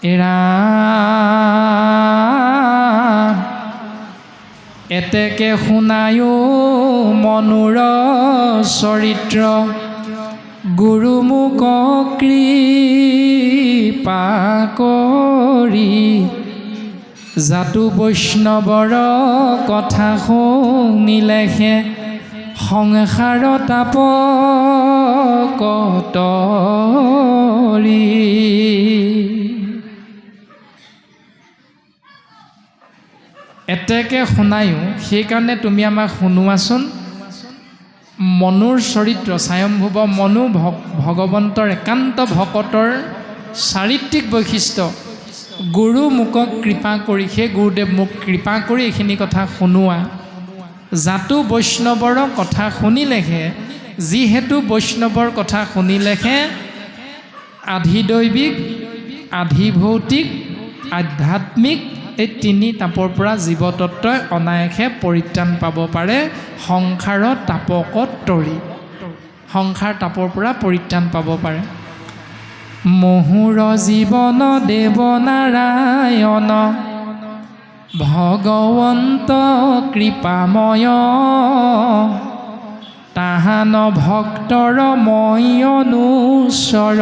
এৰা এতেকে শুনায়ো মনুৰ চৰিত্ৰ গুৰুমুখ কৃপা কৰি জাতু বৈষ্ণৱৰ কথা শুনিলেহে সংসাৰ তাপ কতৰি এতেকে শুনায়ো সেইকাৰণে তুমি আমাক শুনোৱাচোন মনুৰ চৰিত্ৰ স্বয়ম্ভুৱ মনু ভগৱন্তৰ একান্ত ভকতৰ চাৰিত্ৰিক বৈশিষ্ট্য গুৰু মুকক কৃপা কৰি সেই গুৰুদেৱ মোক কৃপা কৰি এইখিনি কথা শুনোৱা জাতু বৈষ্ণৱৰ কথা শুনিলেহে যিহেতু বৈষ্ণৱৰ কথা শুনিলেহে আধিদৈৱিক আধিভৌতিক আধ্যাত্মিক এই তিনি তাপৰ পৰা জীৱতত্বই অনায়াসে পৰিত্ৰাণ পাব পাৰে সংসাৰৰ তাপকত তৰি সংসাৰ তাপৰ পৰা পৰিত্ৰাণ পাব পাৰে মহুৰ জীৱন দেৱ নাৰায়ণ ভগৱন্ত কৃপাময় তাহান ভক্তৰ মই অনুচৰ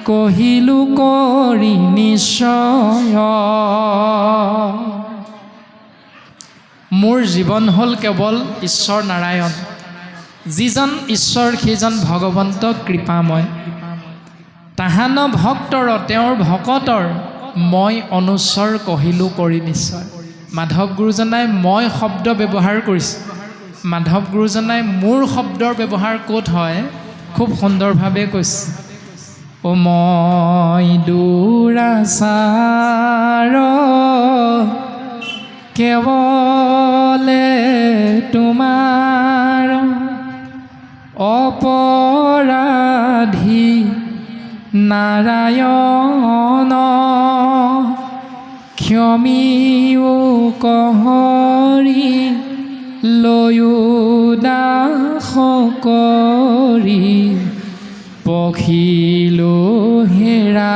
কহিলো কৰি নিশ্চয় মোৰ জীৱন হ'ল কেৱল ঈশ্বৰ নাৰায়ণ যিজন ঈশ্বৰ সেইজন ভগৱন্ত কৃপাময় তাহান ভক্তৰ তেওঁৰ ভকতৰ মই অনুচৰ কহিলো কৰি নিশ্চয় মাধৱ গুৰুজনাই মই শব্দ ব্যৱহাৰ কৰিছে মাধৱ গুৰুজনাই মোৰ শব্দৰ ব্যৱহাৰ ক'ত হয় খুব সুন্দৰভাৱে কৈছে ও মই দুৰাচাৰ কেৱলে তোমাৰ অপৰাধী নাৰায়ণ ক্ষমিও কহৰি লৈও দাস কৰি পখিলো হেৰা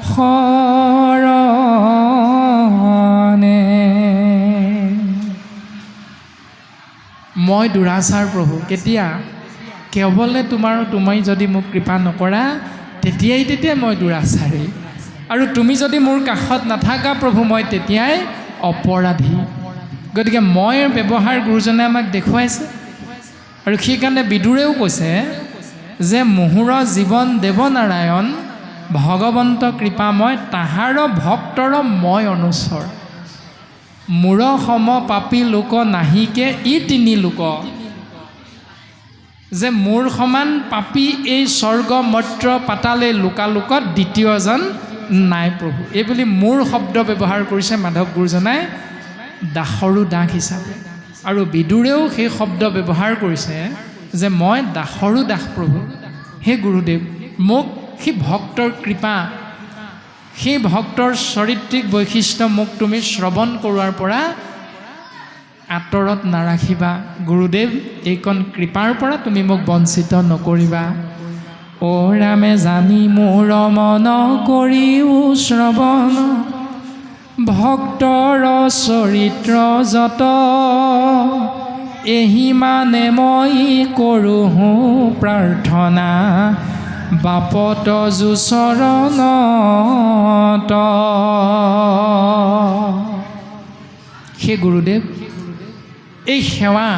শৰণে মই দুৰাচাৰ প্ৰভু কেতিয়া কেৱলে তুমি যদি মোক কৃপা নকৰা তেতিয়াই মই দুৰাচাৰী আৰু তুমি যদি মোৰ কাষত নাথাকা প্ৰভু মই তেতিয়াই অপৰাধী গতিকে মই ব্যৱহাৰ গুৰুজনে আমাক দেখুৱাইছে আৰু সেইকাৰণে বিদুৰেও কৈছে যে মুহুৰ জীৱন দেৱনাৰায়ণ ভগৱন্ত কৃপাময় তাহাৰ ভক্তৰ মই অনুচৰ মূৰ সম পাপী লোক নাহিকে ই তিনি লোক যে মোৰ সমান পাপী এই স্বৰ্গ মৰ্ত্য পাতালে লোকালোকত দ্বিতীয়জন নাই প্ৰভু এইবুলি মোৰ শব্দ ব্যৱহাৰ কৰিছে মাধৱ গুৰুজনাই দাসৰো দাস হিচাপে আৰু বিদুৰেও সেই শব্দ ব্যৱহাৰ কৰিছে যে মই দাসৰো দাস প্ৰভু হে গুৰুদেৱ মোক সেই ভক্তৰ কৃপা সেই ভক্তৰ চৰিত্ৰিক বৈশিষ্ট্য মোক তুমি শ্ৰৱণ কৰোৱাৰ পৰা আঁতৰত নাৰাখিবা গুৰুদেৱ এইকণ কৃপাৰ পৰা তুমি মোক বঞ্চিত নকৰিবা অ ৰামে জানি মোৰ মন কৰিও শ্ৰৱণ ভক্তৰ চৰিত্ৰ যত এহি মানে মই কৰোঁ প্ৰাৰ্থনা বাপত চৰণত হে গুৰুদেৱ এই সেৱা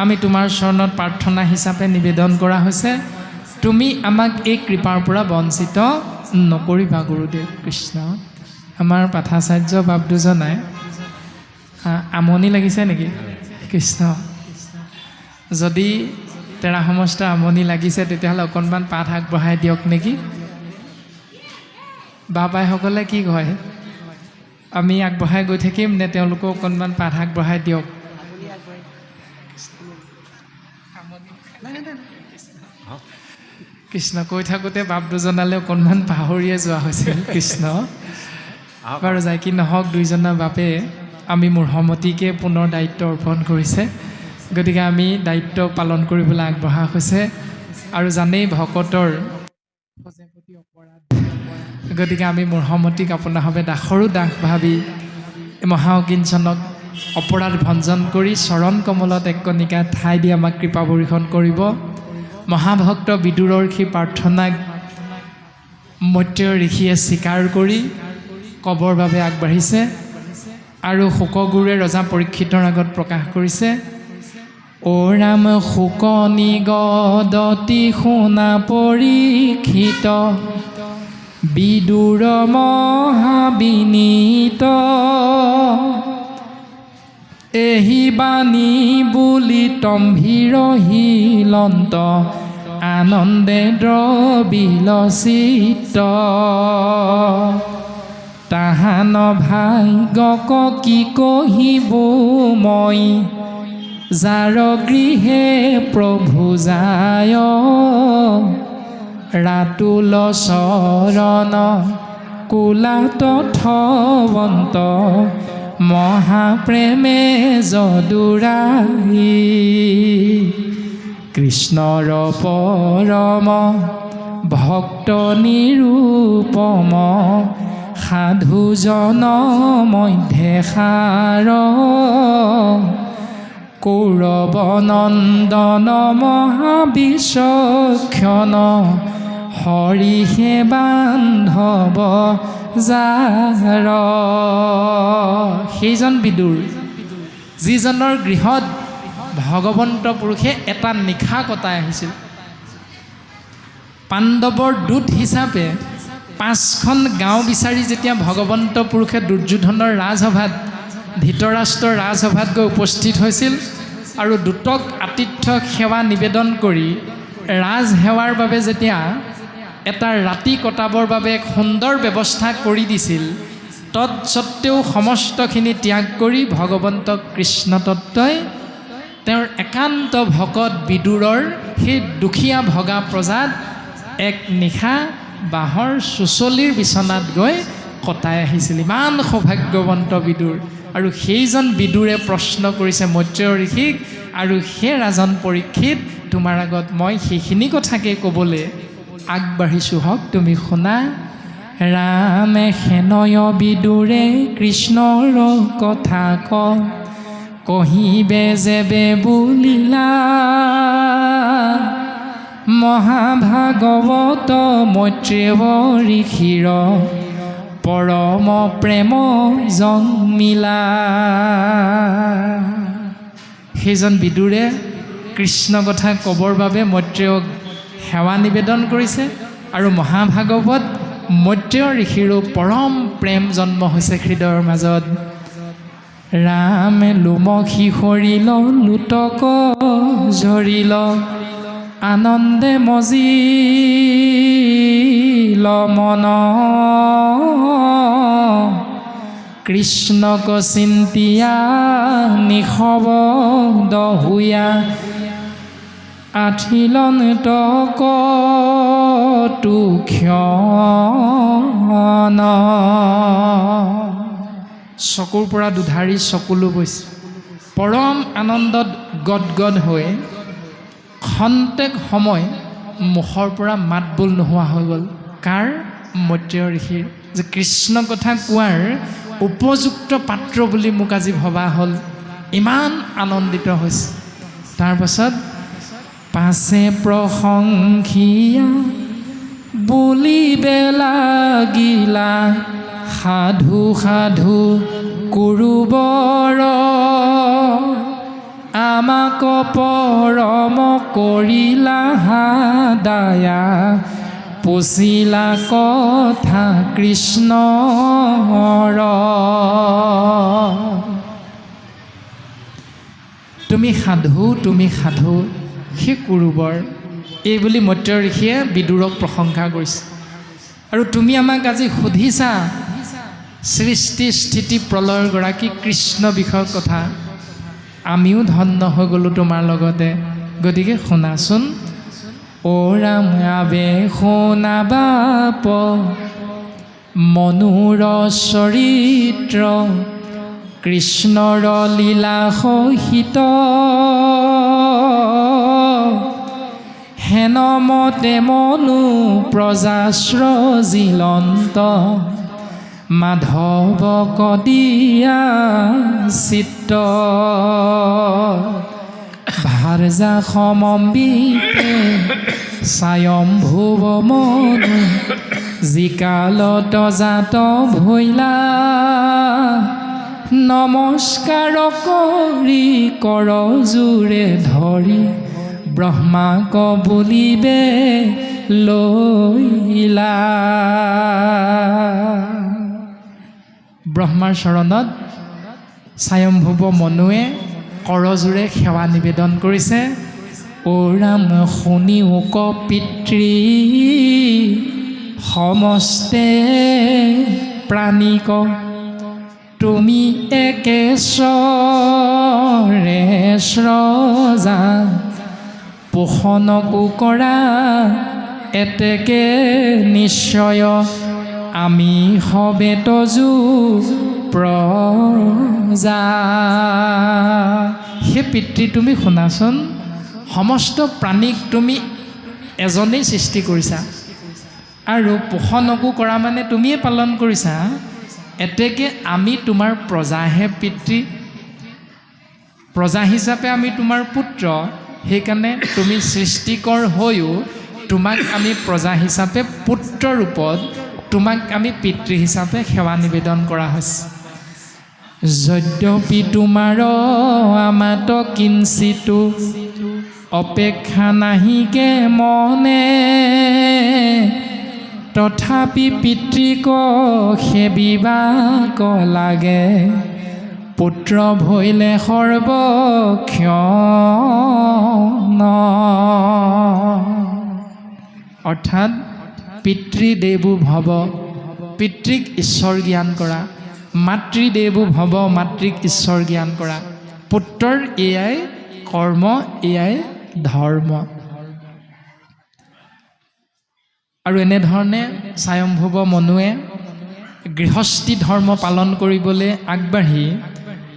আমি তোমাৰ চৰণত প্ৰাৰ্থনা হিচাপে নিবেদন কৰা হৈছে তুমি আমাক এই কৃপাৰ পৰা বঞ্চিত নকৰিবা গুৰুদেৱ কৃষ্ণ আমাৰ পাঠাচাৰ্য বাপ দুজনাই আমনি লাগিছে নেকি কৃষ্ণ যদি তেৰা সমস্ত আমনি লাগিছে তেতিয়াহ'লে অকণমান পাঠ আগবঢ়াই দিয়ক নেকি বাবাইসকলে কি কয় আমি আগবঢ়াই গৈ থাকিম নে তেওঁলোকক অকণমান পাঠ আগবঢ়াই দিয়ক কৃষ্ণ কৈ থাকোঁতে বাপ দুজনালৈ অকণমান পাহৰিয়ে যোৱা হৈছিল কৃষ্ণ বাৰু যায় কি নহওক দুইজনা বাপে আমি মোৰ সমতিকে পুনৰ দায়িত্ব অৰ্পণ কৰিছে গতিকে আমি দায়িত্ব পালন কৰিবলৈ আগবঢ়া হৈছে আৰু জানেই ভকতৰ গতিকে আমি মূঢ়মতীক আপোনাভাৱে দাসৰো দাস ভাবি মহা অকিঞ্চনক অপৰাধ ভঞ্জন কৰি চৰণ কমলত এক কণিকা ঠাই দি আমাক কৃপা বৰ্ষণ কৰিব। মহাভক্ত বিদুৰৰ সেই প্ৰাৰ্থনাক মৈত্ৰেয় ঋষিয়ে স্বীকাৰ কৰি ক'বৰ বাবে আগবাঢ়িছে আৰু শোকগুৰুৱে ৰজা পৰীক্ষিতৰ আগত প্ৰকাশ কৰিছে। অ ৰাম শোক নিগদতি শুনা পৰীক্ষিত বিদুৰ মহাবিনীত এহি বাণী বুলি তম্ভীৰ হিলন্ত আনন্দে দ্ৰবিল চিত্ত তাহান ভাগ্যক কি কহিব মই যাৰ গৃহে প্ৰভু যায় ৰাতুল চৰণ কুলাত থৱন্ত মহাপ্ৰেমে যদুৰাই কৃষ্ণৰ পৰম ভক্ত নিৰূপম সাধুজন মধ্যে সাৰ কৌৰৱ নন্দন মহাবিচক্ষণ হৰিহে বান্ধৱ যাৰ সেইজন বিদুৰ যিজনৰ গৃহত ভগৱন্ত পুৰুষে এটা নিশা কটাই আহিছিল। পাণ্ডৱৰ দূত হিচাপে 5খন গাঁও বিচাৰি যেতিয়া ভগৱন্ত পুৰুষে দুৰ্যোধনৰ ৰাজসভাত ধৃতৰাষ্ট্ৰৰ ৰাজসভাত গৈ উপস্থিত হৈছিল আৰু দূতক আতিথ্য সেৱা নিবেদন কৰি ৰাজসেৱাৰ বাবে যেতিয়া এটা ৰাতি কটাবৰ বাবে এক সুন্দৰ ব্যৱস্থা কৰি দিছিল, তৎসত্ত্বেও সমস্তখিনি ত্যাগ কৰি ভগৱন্ত কৃষ্ণ তত্ত্বই তেওঁৰ একান্ত ভকত বিদুৰৰ সেই দুখীয়া ভগা প্ৰজাত এক নিশা বাঁহৰ চুচলিৰ বিচনাত গৈ কটাই আহিছিল। ইমান সৌভাগ্যৱন্ত বিদুৰ। আৰু সেইজন বিদুৰে প্ৰশ্ন কৰিছে মৈত্ৰেয় ঋষিক, আৰু সেই ৰাজন পৰীক্ষিত তোমাৰ আগত মই সেইখিনি কথাকে ক'বলৈ আগবাঢ়িছোঁ, হওক তুমি শুনা। ৰামে সেনয় বিদুৰে কৃষ্ণৰ কথা কহিবে যেবে বুলিলা মহাভাগৱত মৈত্ৰেয় ঋষিৰ পৰম প্ৰেম জন্মিলা। সেইজন বিদুৰে কৃষ্ণ কথা ক'বৰ বাবে মৈত্ৰেয়ক সেৱা নিবেদন কৰিছে আৰু মহাভাগৱত মৈত্ৰেয় ঋষিৰো পৰম প্ৰেম জন্ম হৈছে হৃদয়ৰ মাজত। ৰামে লোমখি সৰিল লুটক ঝৰিল আনন্দে মজিল মন কৃষ্ণক চিন্তিয়া নিশব দহুয়া আঠিলন তক তুক্ষণ চকুৰ পৰা দুধাৰি চকুলো বৈছে। পৰম আনন্দত গদগদ হৈ খন্তেক সময় মুখৰ পৰা মাত বোল নোহোৱা হৈ গ'ল। কাৰ? মৈত্ৰেয় ঋষিৰ। যে কৃষ্ণ কথা কোৱাৰ উপযুক্ত পাত্ৰ বুলি মোক আজি ভবা হ'ল, ইমান আনন্দিত হৈছে। তাৰপাছত পাছে প্ৰশংসিয়া বুলিবে লাগিলা সাধু সাধু কুৰুবৰ আমাক পৰম কৰিলা হাদায়া পুচিলা কথা কৃষ্ণৰ। তুমি সাধু সেই কুৰুবৰ, এই বুলি মৈত্ৰেয় ঋষিয়ে বিদুৰক প্ৰশংসা কৰিছে। আৰু তুমি আমাক আজি সুধিছা সৃষ্টি স্থিতি প্ৰলয়ৰ গৰাকী কৃষ্ণ বিষয়ৰ কথা, আমিও ধন্য হৈ গ'লোঁ তোমাৰ লগতে। গতিকে শুনাচোন। অ ৰাম আবে শুনাবাপ মনুৰ চৰিত্ৰ কৃষ্ণৰ লীলা সহিত হেনমতে মনু প্ৰজাশ্ৰজিলন্ত মাধৱ কদিয়া চিত্ত ভাৰ্যা সমম্বিতে স্বয়ম্ভুৱ মনু জিকালত জাত ভৈলা নমস্কাৰ কৰি কৰ জোৰে ধৰি ব্ৰহ্মাক বুলিবে লৈলা। ব্ৰহ্মাৰ চৰণত স্বয়ম্ভুৱ মনুৱে কৰজোৰে সেৱা নিবেদন কৰিছে। ও ৰাম শুনিওক পিতৃ সমস্তে প্ৰাণীক তুমি একেশ্বৰে স্ৰজা পোষণকো কৰা এতেকে নিশ্চয় আমি সবে তজু প্ৰজা। হে পিতৃ তুমি শুনাচোন, সমস্ত প্ৰাণীক তুমি এজনেই সৃষ্টি কৰিছা আৰু পোষণকো কৰা মানে তুমিয়ে পালন কৰিছা। এতেকে আমি তোমাৰ প্ৰজাহে পিতৃ, প্ৰজা হিচাপে আমি তোমাৰ পুত্ৰ। সেইকাৰণে তুমি সৃষ্টিকৰ হৈও তোমাক আমি প্ৰজা হিচাপে পুত্ৰ ৰূপত, তোমাক আমি পিতৃ হিচাপে সেৱা নিবেদন কৰা হৈছে। যদ্যপি তোমাৰ আমাত কিঞ্চিতো অপেক্ষা নাহিকে মনে তথাপি পিতৃক সেবিবাক লাগে পুত্ৰ ভৈলে সৰ্বক্ষণ। অৰ্থাৎ পিতৃদেৱো ভৱ, পিতৃক ঈশ্বৰ জ্ঞান কৰা, মাতৃদেৱো ভৱ, মাতৃক ঈশ্বৰ জ্ঞান কৰা। পুত্ৰৰ এয়াই কৰ্ম, এয়াই ধৰ্ম। আৰু এনেধৰণে স্বয়ম্ভুৱ মনুৱে গৃহস্থী ধৰ্ম পালন কৰিবলৈ আগবাঢ়ি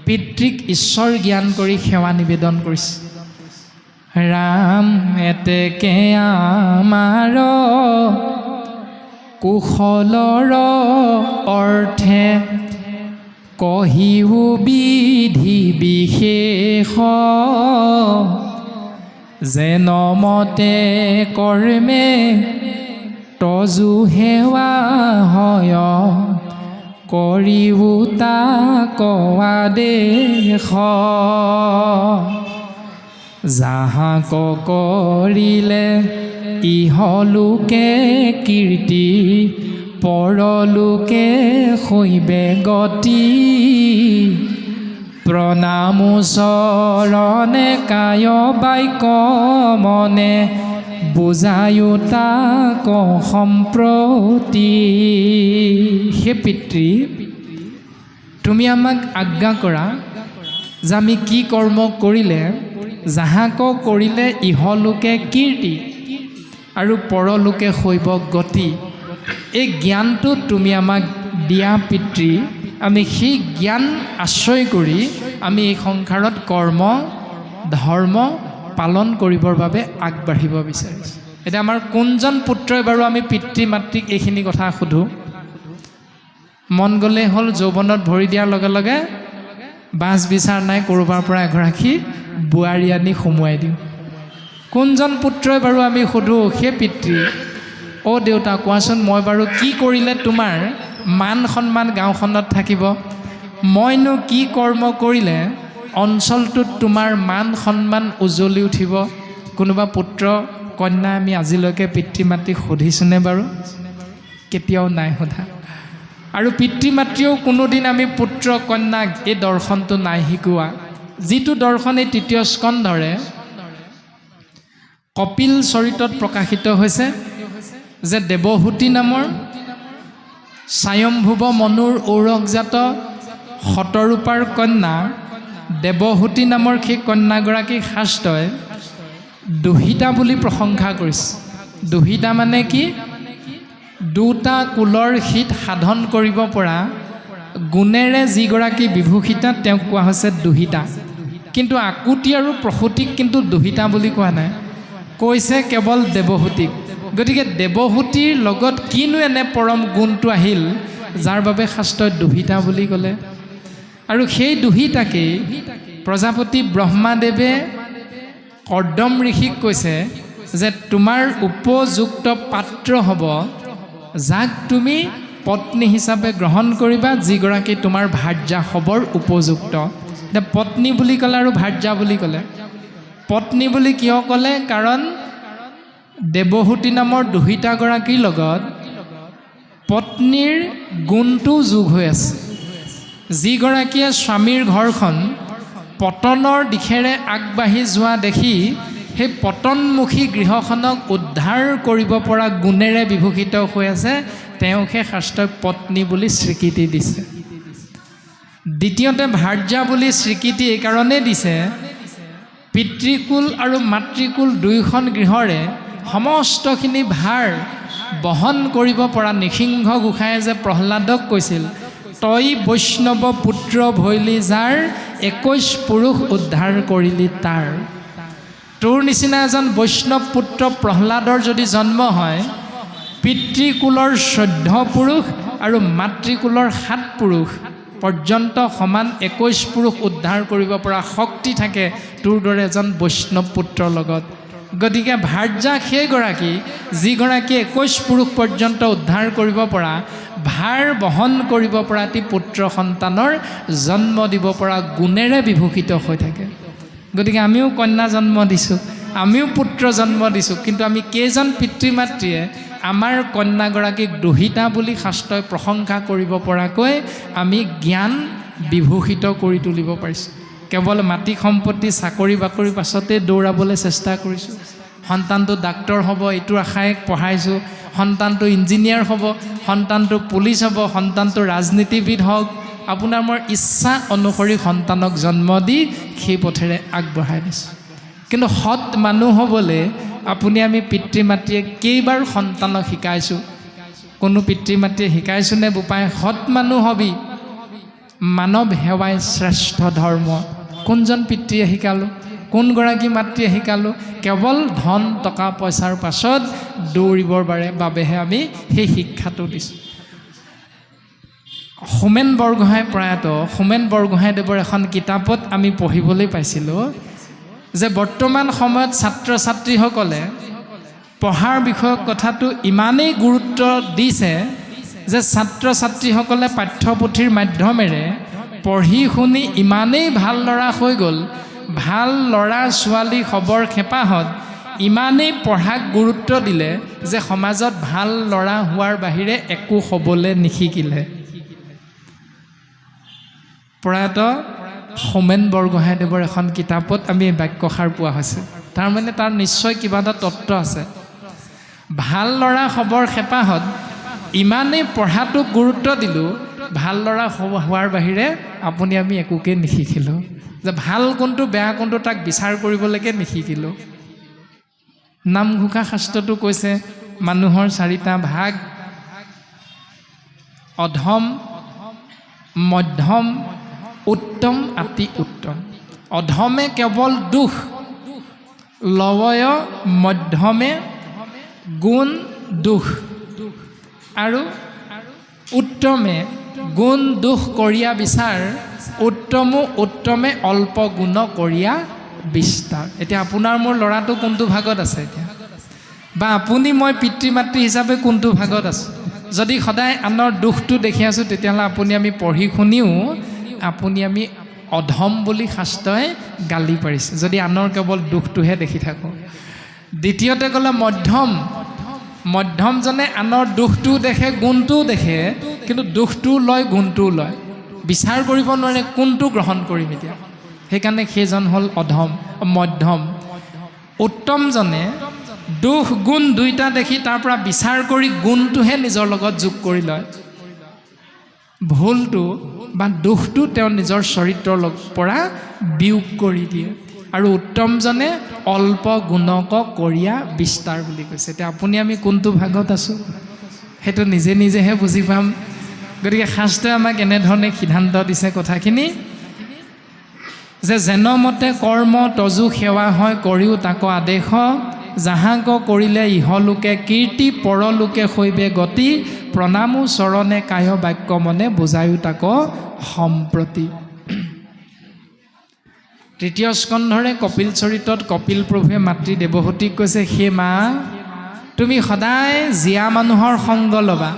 পিতৃক ঈশ্বৰ জ্ঞান কৰি সেৱা নিবেদন কৰিছে। ৰাম এতেকে আমাৰ কুশলৰ অৰ্থে কহিও বিধি বিশেষ যেনমতে কৰ্মে তজু সেৱা হয় কৰিও তাক আদেশ যাহাক কৰিলে ইহলোকে কীৰ্তি পৰলোকে হৈবে গতি প্ৰণামো চৰণে কায় বাক্য মনে বুজায়ো তাক সম্প্ৰতি। হে পিতৃ তুমি আমাক আজ্ঞা কৰা যে আমি কি কৰ্ম কৰিলে যাহাক কৰিলে ইহলোকে কীৰ্তি আৰু পৰলোকে হৈব গতি, এই জ্ঞানটো তুমি আমাক দিয়া পিতৃ। আমি সেই জ্ঞান আশ্ৰয় কৰি আমি এই সংসাৰত কৰ্ম ধৰ্ম পালন কৰিবৰ বাবে আগবাঢ়িব বিচাৰিছোঁ। এতিয়া আমাৰ কোনজন পুত্ৰই বাৰু আমি পিতৃ মাতৃক এইখিনি কথা সোধোঁ? মন গ'লেই হ'ল যৌৱনত ভৰি দিয়াৰ লগে লগে বাছ বিচাৰ নাই, ক'ৰবাৰ পৰা এগৰাকী বোৱাৰী আনি সোমোৱাই দিওঁ। কোনজন পুত্ৰই বাৰু আমি সোধোঁ, সেই পিতৃ অ' দেউতা কোৱাচোন মই বাৰু কি কৰিলে তোমাৰ মান সন্মান গাঁওখনত থাকিব? মইনো কি কৰ্ম কৰিলে অঞ্চলটোত তোমাৰ মান সন্মান উজ্বলি উঠিব? কোনোবা পুত্ৰ কন্যা আমি আজিলৈকে পিতৃ মাতৃক সুধিছোঁনে বাৰু? কেতিয়াও নাই সোধা। আৰু পিতৃ মাতৃয়েও কোনোদিন আমি পুত্ৰ কন্যাক এই দৰ্শনটো নাই শিকোৱা, যিটো দৰ্শন এই তৃতীয় স্কন্ধৰে কপিল চৰিতত প্ৰকাশিত হৈছে যে দেৱহূতি নামৰ স্বয়ম্ভুৱ মনুৰ ঔৰকজাত শতৰূপাৰ কন্যা দেৱহূতি নামৰ সেই কন্যাগৰাকীক শাস্ত্ৰই দুহিতা বুলি প্ৰশংসা কৰিছে। দুহিতা মানে কি? দুটা কুলৰ হিত সাধন কৰিব পৰা গুণেৰে যিগৰাকী বিভূষিতা তেওঁক কোৱা হৈছে দুহিতা। কিন্তু আকুতি আৰু প্ৰসূতিক কিন্তু দুহিতা বুলি কোৱা নাই। কৈছে কেৱল দেৱহূতিক। গতিকে দেৱহূতিৰ লগত কিনো এনে পৰম গুণটো আহিল যাৰ বাবে শাস্ত্ৰই দুহিতা বুলি ক'লে। আৰু সেই দুহিতাকেই প্ৰজাপতি ব্ৰহ্মাদেৱে কৰ্দম ঋষিক কৈছে যে তোমাৰ উপযুক্ত পাত্ৰ হ'ব যাক তুমি পত্নী হিচাপে গ্ৰহণ কৰিবা, যিগৰাকী তোমাৰ ভাৰ্যা হ'বৰ উপযুক্ত। এতিয়া পত্নী বুলি ক'লে আৰু ভাৰ্যা বুলি ক'লে। পত্নী বুলি কিয় ক'লে? কাৰণ দেৱহূতি নামৰ দুহিতাগৰাকীৰ লগত পত্নীৰ গুণটো যোগ হৈ আছে। যিগৰাকীয়ে স্বামীৰ ঘৰখন পতনৰ দিশেৰে আগবাঢ়ি যোৱা দেখি সেই পতনমুখী গৃহখনক উদ্ধাৰ কৰিব পৰা গুণেৰে বিভূষিত হৈ আছে, তেওঁকহে শাস্ত্ৰই পত্নী বুলি স্বীকৃতি দিছে। দ্বিতীয়তে ভাৰ্যা বুলি স্বীকৃতি এইকাৰণেই দিছে, পিতৃকুল আৰু মাতৃকুল দুয়োখন গৃহৰে সমস্তখিনি ভাৰ বহন কৰিব পৰা নৃসিংহ গোসাঁয়ে যে প্ৰহ্লাদক কৈছিল, তই বৈষ্ণৱ পুত্ৰ ভৈলি যাৰ 21 পুৰুষ উদ্ধাৰ কৰিলি তাৰ। তোৰ নিচিনা এজন বৈষ্ণৱ পুত্ৰ প্ৰহ্লাদৰ যদি জন্ম হয়, পিতৃকুলৰ 14 পুৰুষ আৰু মাতৃকুলৰ 7 পুৰুষ পৰ্যন্ত সমান 21 পুৰুষ উদ্ধাৰ কৰিব পৰা শক্তি থাকে তোৰ দৰে এজন বৈষ্ণৱ পুত্ৰৰ লগত। গতিকে ভাৰ্যা সেইগৰাকী যিগৰাকী 21 পুৰুষ পৰ্যন্ত উদ্ধাৰ কৰিব পৰা, ভাৰ বহন কৰিব পৰা এটি পুত্ৰ সন্তানৰ জন্ম দিব পৰা গুণেৰে বিভূষিত হৈ থাকে। গতিকে আমিও কন্যা জন্ম দিছোঁ, আমিও পুত্ৰ জন্ম দিছোঁ, কিন্তু আমি কেইজন পিতৃ মাতৃয়ে আমাৰ কন্যাগৰাকীক দুহিতা বুলি শাস্ত্ৰই প্ৰশংসা কৰিব পৰাকৈ আমি জ্ঞান বিভূষিত কৰি তুলিব পাৰিছোঁ। কেৱল মাটি সম্পত্তি চাকৰি বাকৰিৰ পাছতে দৌৰাবলৈ চেষ্টা কৰিছোঁ। সন্তানটো ডাক্তৰ হ'ব এইটো আশাই পঢ়াইছোঁ, সন্তানটো ইঞ্জিনিয়াৰ হ'ব, সন্তানটো পুলিচ হ'ব, সন্তানটো ৰাজনীতিবিদ হওক। আপোনাৰ মোৰ ইচ্ছা অনুসৰি সন্তানক জন্ম দি সেই পথেৰে আগবঢ়াই দিছোঁ। কিন্তু সৎ মানুহ হ'বলৈ আমি পিতৃ মাতৃয়ে কেইবাৰ সন্তানক শিকাইছোঁ? কোনো পিতৃ মাতৃয়ে শিকাইছোঁনে বোপাই সৎ মানুহ হবি, মানৱ সেৱাই শ্ৰেষ্ঠ ধৰ্ম? কোনজন পিতৃয়ে শিকালোঁ? কোনগৰাকী মাতৃয়ে শিকালোঁ? কেৱল ধন টকা পইচাৰ পাছত দৌৰিবৰ বাবেহে আমি সেই শিক্ষাটো দিছোঁ। হোমেন বৰগোহাঁই প্ৰয়াত হোমেন বৰগোহাঁইদেৱৰ এখন কিতাপত আমি পঢ়িবলৈ পাইছিলোঁ যে বৰ্তমান সময়ত ছাত্ৰ ছাত্ৰীসকলে পঢ়াৰ বিষয়ক কথাটো ইমানেই গুৰুত্ব দিছে যে ছাত্ৰ ছাত্ৰীসকলে পাঠ্যপুথিৰ মাধ্যমেৰে পঢ়ি শুনি ইমানেই ভাল ল'ৰা হৈ গ'ল, ভাল ল'ৰা ছোৱালী হ'বৰ খেপাহত ইমানেই পঢ়াক গুৰুত্ব দিলে যে সমাজত ভাল ল'ৰা হোৱাৰ বাহিৰে একো হ'বলৈ নিশিকিলে। প্ৰয়াত হোমেন বৰগোহাঁইদেৱৰ এখন কিতাপত আমি এই বাক্যষাৰ পোৱা হৈছে। তাৰমানে তাৰ নিশ্চয় কিবা এটা তত্ত্ব আছে। ভাল ল'ৰা হ'বৰ খেপাহত ইমানেই পঢ়াটোক গুৰুত্ব দিলোঁ, ভাল ল'ৰা হোৱাৰ বাহিৰে আমি একোকে নিশিকিলোঁ। যে ভাল কোনটো বেয়া কোনটো তাক বিচাৰ কৰিবলৈকে নিশিকিলোঁ। নামঘোষা শাস্ত্ৰটো কৈছে মানুহৰ 4টা ভাগ, অধম, মধ্যম, উত্তম, অতি উত্তম। অধমে কেৱল দুখ, লৱয় মধ্যমে গুণ দুখ, আৰু উত্তমে গুণ দুখ কৰিয়া বিচাৰ, উত্তমে অল্প গুণ কৰিয়া বিস্তাৰ। এতিয়া আপোনাৰ মোৰ ল'ৰাটো কোনটো ভাগত আছে এতিয়া? বা আপুনি মই পিতৃ মাতৃ হিচাপে কোনটো ভাগত আছোঁ? যদি সদায় আনৰ দুখটো দেখি আছোঁ, তেতিয়াহ'লে আমি পঢ়ি শুনিও আমি অধম বুলি শাস্ত্ৰই গালি পাৰিছে, যদি আনৰ কেৱল দুখটোহে দেখি থাকোঁ। দ্বিতীয়তে ক'লে মধ্যমজনে আনৰ দুখটোও দেখে, গুণটোও দেখে, কিন্তু দুখটোও লয়, গুণটোও লয়, বিচাৰ কৰিব নোৱাৰে কোনটো গ্ৰহণ কৰিম এতিয়া। সেইকাৰণে সেইজন হ'ল অধম। মধ্যম উত্তমজনে দুখ গুণ দুইটা দেখি তাৰ পৰা বিচাৰ কৰি গুণটোহে নিজৰ লগত যোগ কৰি লয়, ভুলটো বা দুখটো তেওঁ নিজৰ চৰিত্ৰৰ পৰা বিয়োগ কৰি দিয়ে। আৰু উত্তমজনে অল্প গুণক কৰিয়া বিস্তাৰ বুলি কৈছে। এতিয়া আমি কোনটো ভাগত আছোঁ সেইটো নিজেহে বুজি পাম। গতিকে শাস্ত্ৰই আমাক এনেধৰণে সিদ্ধান্ত দিছে কথাখিনি যে যেনমতে কৰ্ম তজু সেৱা হয় কৰিও তাকো আদেশ, যাহাক কৰিলে ইহলোকে কীৰ্তি পৰলোকে শৈবে গতি প্ৰণামো চৰণে কায় বাক্য মনে বুজায়ো তাক সম্প্ৰতি। তৃতীয় স্কন্ধৰে কপিল চৰিতত কপিল প্ৰভুৱে মাতৃ দেৱহতীক কৈছে, হে মা, তুমি সদায় জীয়া মানুহৰ সংগ ল'বা।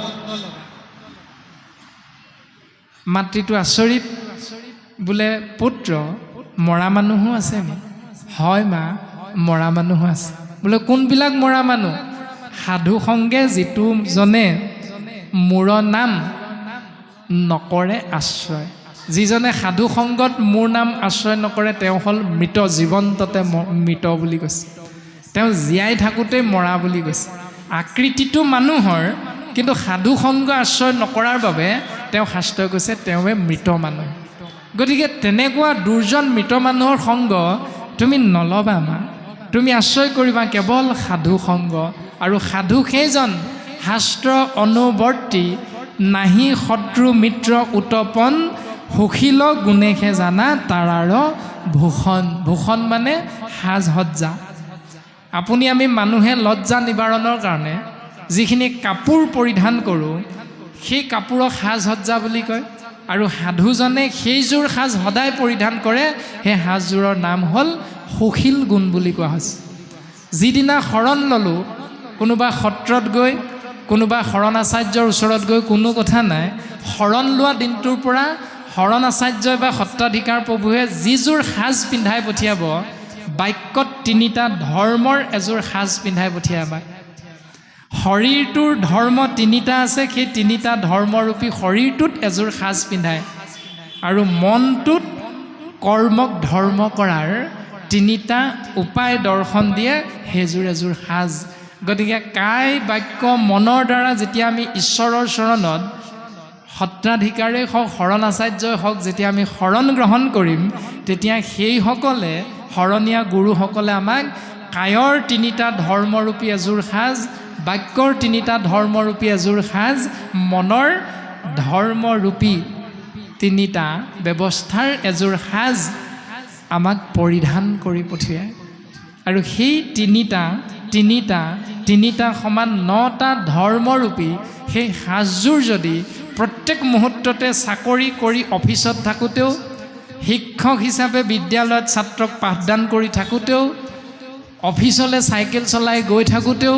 মাতৃটো আচৰিত, বোলে পুত্ৰ মৰা মানুহো আছে নি? হয় মা, মৰা মানুহো আছে। বোলে কোনবিলাক মৰা মানুহ? সাধু সংগে যিটো জনে মোৰ নাম নকৰে আশ্ৰয়। যিজনে সাধু সংগত মোৰ নাম আশ্ৰয় নকৰে তেওঁ হ'ল মৃত, জীৱন্ততে মৃত বুলি কৈছে। তেওঁ জীয়াই থাকোঁতেই মৰা বুলি কৈছে। আকৃতিটো মানুহৰ, কিন্তু সাধু সংগ আশ্ৰয় নকৰাৰ বাবে তেওঁ শাস্ত্ৰই কৈছে তেওঁৱে মৃত মানুহ। গতিকে তেনেকুৱা দুৰ্জন মৃত মানুহৰ সংগ তুমি নল'বা মা, তুমি আশ্ৰয় কৰিবা কেৱল সাধু সংগ। আৰু সাধু সেইজন শাস্ত্ৰ অনুবৰ্তী, নাহি শত্ৰু মিত্ৰ উতপন, সুশীল গুণেশে জানা তাৰাৰ ভূষণ। ভূষণ মানে সাজ সজ্জা। আপুনি আমি মানুহে লজ্জা নিবাৰণৰ কাৰণে যিখিনি কাপোৰ পৰিধান কৰোঁ সেই কাপোৰক সাজ সজ্জা বুলি কয়। আৰু সাধুজনে সেইযোৰ সাজ সদায় পৰিধান কৰে, সেই সাজযোৰৰ নাম হ'ল সুশীল গুণ বুলি কোৱা হৈছে। যিদিনা শৰণ ল'লোঁ, কোনোবা সত্ৰত গৈ কোনোবা শৰণাচাৰ্যৰ ওচৰত গৈ কোনো কথা নাই, শৰণ লোৱা দিনটোৰ পৰা শৰণাচাৰ্যই বা সত্ৰাধিকাৰ প্ৰভুৱে যিযোৰ সাজ পিন্ধাই পঠিয়াব, বাক্যত তিনিটা ধৰ্মৰ এযোৰ সাজ পিন্ধাই পঠিয়াবা। শৰীৰটোৰ ধৰ্ম তিনিটা আছে, সেই তিনিটা ধৰ্মৰূপী শৰীৰটোত এযোৰ সাজ পিন্ধায়। আৰু মনটোত কৰ্মক ধৰ্ম কৰাৰ তিনিটা উপায় দৰ্শন দিয়ে, সেইযোৰ এযোৰ সাজ। গতিকে কায় বাক্য মনৰ দ্বাৰা যেতিয়া আমি ঈশ্বৰৰ চৰণত সত্ৰাধিকাৰেই হওক শৰণাচাৰ্যই হওক যেতিয়া আমি শৰণ গ্ৰহণ কৰিম, তেতিয়া সেইসকলে শৰণীয়া গুৰুসকলে আমাক কায়ৰ তিনিটা ধৰ্মৰূপী এযোৰ সাজ, বাক্যৰ তিনিটা ধৰ্মৰূপী এযোৰ সাজ, মনৰ ধৰ্মৰূপী তিনিটা ব্যৱস্থাৰ এযোৰ সাজ আমাক পৰিধান কৰি পঠিয়ায়। আৰু সেই তিনিটা সমান 9টা ধৰ্মৰূপী সেই সাজযোৰ যদি প্ৰত্যেক মুহূৰ্ততে চাকৰি কৰি অফিচত থাকোঁতেও, শিক্ষক হিচাপে বিদ্যালয়ত ছাত্ৰক পাঠদান কৰি থাকোঁতেও, অফিচলৈ চাইকেল চলাই গৈ থাকোঁতেও,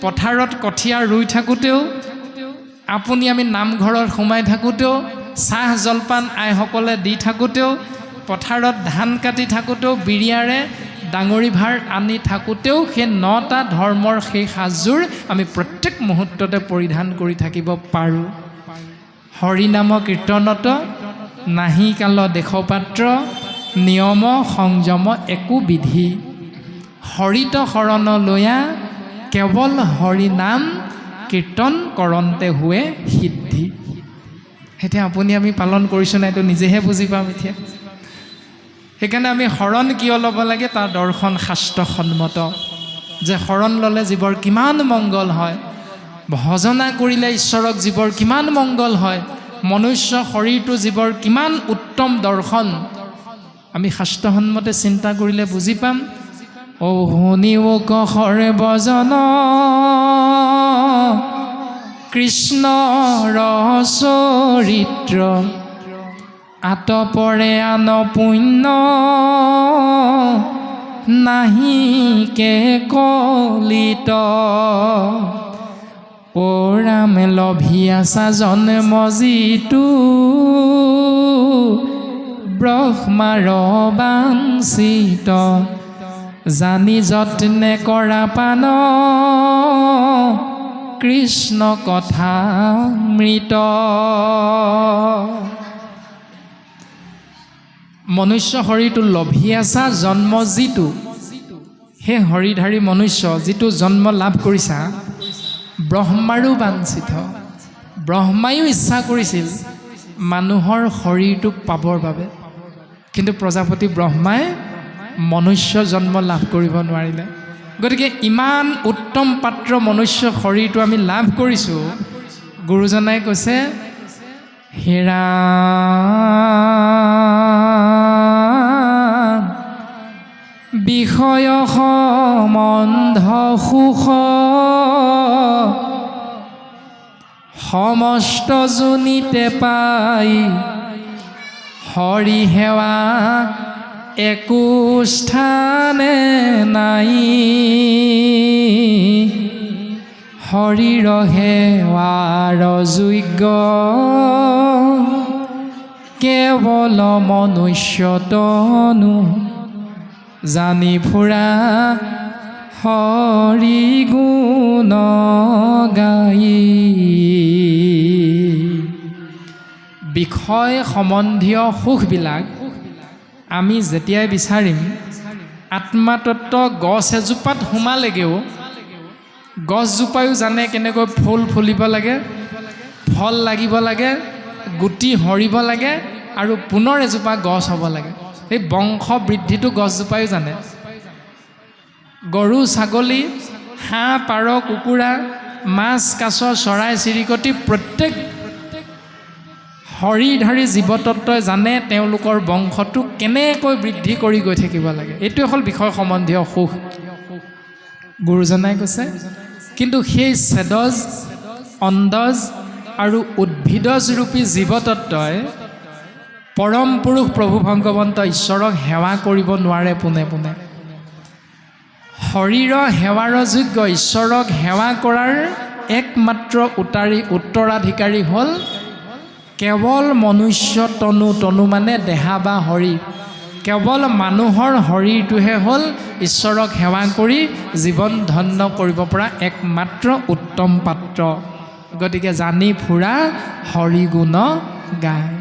পথাৰত কঠীয়া ৰুই থাকোঁতেও, আপুনি আমি নামঘৰত সোমাই থাকোঁতেও, চাহ জলপান আইসকলে দি থাকোঁতেও, পথাৰত ধান কাটি থাকোঁতেও, বিৰিয়াৰে ডাঙৰি ভাৰ আনি থাকোঁতেও সেই 9টা ধৰ্মৰ সেই সাজযোৰ আমি প্ৰত্যেক মুহূৰ্ততে পৰিধান কৰি থাকিব পাৰোঁ। হৰিনাম কীৰ্তনত নাহি কাল দেশপাত্ৰ, নিয়ম সংযম একো বিধি, হৰিত শৰণ লয়া কেৱল হৰি নাম কীৰ্তন কৰন্তে হুৱে সিদ্ধি। এতিয়া আপুনি আমি পালন কৰিছোঁ নাই, এইটো নিজেহে বুজি পাম এতিয়া। সেইকাৰণে আমি শৰণ কিয় ল'ব লাগে তাৰ দৰ্শন শাস্ত্ৰসন্মত, যে শৰণ ল'লে জীৱৰ কিমান মংগল হয়, ভজনা কৰিলে ঈশ্বৰক জীৱৰ কিমান মংগল হয়, মনুষ্য শৰীৰটো জীৱৰ কিমান উত্তম দৰ্শন, আমি শাস্ত্ৰসন্মতে চিন্তা কৰিলে বুজি পাম। ও শুনিও কহৰে বজন কৃষ্ণৰ চৰিত্ৰ, আতপৰে আন পুণ্য নাহিকে কলিত, ও ৰাম লভি আছা জন্ম যিটো ব্ৰহ্মাৰ বাঞ্ছিত, জানি যত্নে কৰা পান কৃষ্ণ কথা মৃত। মনুষ্য শৰীৰটো লভি আছা জন্ম যিটো, সেই হৰিধাৰী মনুষ্য যিটো জন্ম লাভ কৰিছা, ব্ৰহ্মাৰো বাঞ্ছিত, ব্ৰহ্মায়ো ইচ্ছা কৰিছিল মানুহৰ শৰীৰটোক পাবৰ বাবে, কিন্তু প্ৰজাপতি ব্ৰহ্মাই মনুষ্য জন্ম লাভ কৰিব নোৱাৰিলে। গতিকে ইমান উত্তম পাত্ৰ মনুষ্য শৰীৰটো আমি লাভ কৰিছোঁ, গুৰুজনাই কৈছে হেৰা বিষয় মন্ধ সুখ সমস্ত জুনিতে পাই হৰি সেৱা একো স্থানে নাই হৰিৰ সেৱাৰ যোগ্য কেৱল মনুষ্যতনু জানি ফুৰা হৰি গুণ গাই বিষয় সম্বন্ধীয় সুখবিলাক আমি যেতিয়াই বিচাৰিম আত্মাতত্ব গছ এজোপাত সোমালেগেও গছজোপায়ো জানে কেনেকৈ ফুল ফুলিব লাগে ফল লাগিব লাগে গুটি সৰিব লাগে আৰু পুনৰ এজোপা গছ হ'ব লাগে এই বংশ বৃদ্ধিটো গছজোপায়ো জানে গৰু ছাগলী হাঁহ পাৰ কুকুৰা মাছ কাছ চৰাই চিৰিকটি প্ৰত্যেক হৰিধাৰী জীৱতত্বই জানে তেওঁলোকৰ বংশটো কেনেকৈ বৃদ্ধি কৰি গৈ থাকিব লাগে এইটোৱে হ'ল বিষয় সম্বন্ধীয় সুখ গুৰুজনাই কৈছে কিন্তু সেই ছেদজ অন্দজ আৰু উদ্ভিদজ ৰূপী জীৱতত্বই পৰম পুৰুষ প্ৰভু ভগৱন্ত ঈশ্বৰক সেৱা কৰিব নোৱাৰে পোনে পোনে শৰীৰৰ সেৱাৰ যোগ্য ঈশ্বৰক সেৱা কৰাৰ একমাত্ৰ উত্তৰাধিকাৰী হ'ল কেৱল মনুষ্য তনু মানে দেহা বা শৰীৰ কেৱল মানুহৰ শৰীৰটোহে হ'ল ঈশ্বৰক সেৱা কৰি জীৱন ধন্য কৰিব পৰা একমাত্ৰ উত্তম পাত্ৰ গতিকে জানি ফুৰা হৰি গুণ গায়